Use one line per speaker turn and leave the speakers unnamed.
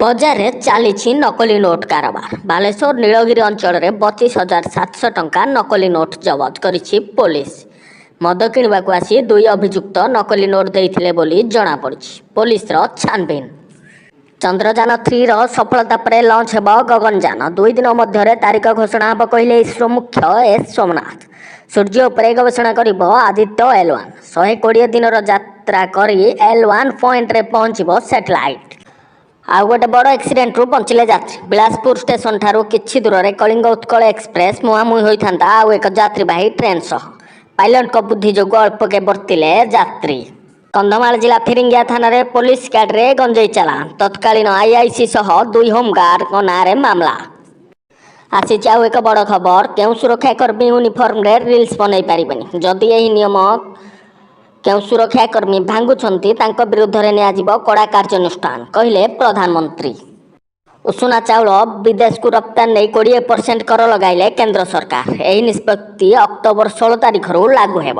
ବଜାରରେ ଚାଲିଛି ନକଲି ନୋଟ୍ କାରବାର। ବାଲେଶ୍ୱର ନୀଳଗିରି ଅଞ୍ଚଳରେ 32,700 ଟଙ୍କା ନକଲି ନୋଟ୍ ଜବତ କରିଛି ପୋଲିସ। ମଦ କିଣିବାକୁ ଆସି ଦୁଇ ଅଭିଯୁକ୍ତ ନକଲି ନୋଟ୍ ଦେଇଥିଲେ ବୋଲି ଜଣାପଡ଼ିଛି। ପୋଲିସର ଛାନଭିନ୍। ଚନ୍ଦ୍ରଯାନ-3ର ସଫଳତା ପରେ ଲଞ୍ଚ ହେବ ଗଗନଯାନ। 2 ଦିନ ମଧ୍ୟରେ ତାରିଖ ଘୋଷଣା ହେବ କହିଲେ ଇସ୍ରୋ ମୁଖ୍ୟ ଏସ୍ ସୋମନାଥ। ସୂର୍ଯ୍ୟ ଉପରେ ଗବେଷଣା କରିବ ଆଦିତ୍ୟ L1। 120 ଦିନର ଯାତ୍ରା କରି L1 ପଏଣ୍ଟରେ ପହଞ୍ଚିବ ସ୍ୟାଟେଲାଇଟ୍। ଆଉ ଗୋଟେ ବଡ଼ ଆକ୍ସିଡେଣ୍ଟରୁ ବଞ୍ଚିଲେ ଯାତ୍ରୀ। ବିଳାସପୁର ଷ୍ଟେସନଠାରୁ କିଛି ଦୂରରେ କଳିଙ୍ଗ ଉତ୍କଳ ଏକ୍ସପ୍ରେସ୍ ମୁହାଁମୁହିଁ ହୋଇଥାନ୍ତା ଆଉ ଏକ ଯାତ୍ରୀବାହୀ ଟ୍ରେନ୍ ସହ। ପାଇଲଟଙ୍କ ବୁଦ୍ଧି ଯୋଗୁଁ ଅଳ୍ପକେ ବର୍ତ୍ତିଲେ ଯାତ୍ରୀ। କନ୍ଧମାଳ ଜିଲ୍ଲା ଫିରିଙ୍ଗିଆ ଥାନାରେ ପୋଲିସ ଗାଡ଼ିରେ ଗଞ୍ଜେଇ ଚାଲାଣ। ତତ୍କାଳୀନ ଆଇଆଇସି ସହ 2 ହୋମଗାର୍ଡଙ୍କ ନାଁରେ ମାମଲା। ଆସିଛି ଆଉ ଏକ ବଡ଼ ଖବର। କେଉଁ ସୁରକ୍ଷାକର୍ମୀ ୟୁନିଫର୍ମରେ ରିଲ୍ସ ବନେଇ ପାରିବେନି? ଯଦି ଏହି ନିୟମ କେଉଁ ସୁରକ୍ଷାକର୍ମୀ ଭାଙ୍ଗୁଛନ୍ତି ତାଙ୍କ ବିରୁଦ୍ଧରେ ନିଆଯିବ କଡ଼ା କାର୍ଯ୍ୟାନୁଷ୍ଠାନ, କହିଲେ ପ୍ରଧାନମନ୍ତ୍ରୀ। ଉଷୁନା ଚାଉଳ ବିଦେଶକୁ ରପ୍ତାନୀ ନେଇ 20% କର ଲଗାଇଲେ କେନ୍ଦ୍ର ସରକାର। ଏହି ନିଷ୍ପତ୍ତି ଅକ୍ଟୋବର 16 ତାରିଖରୁ ଲାଗୁ ହେବ।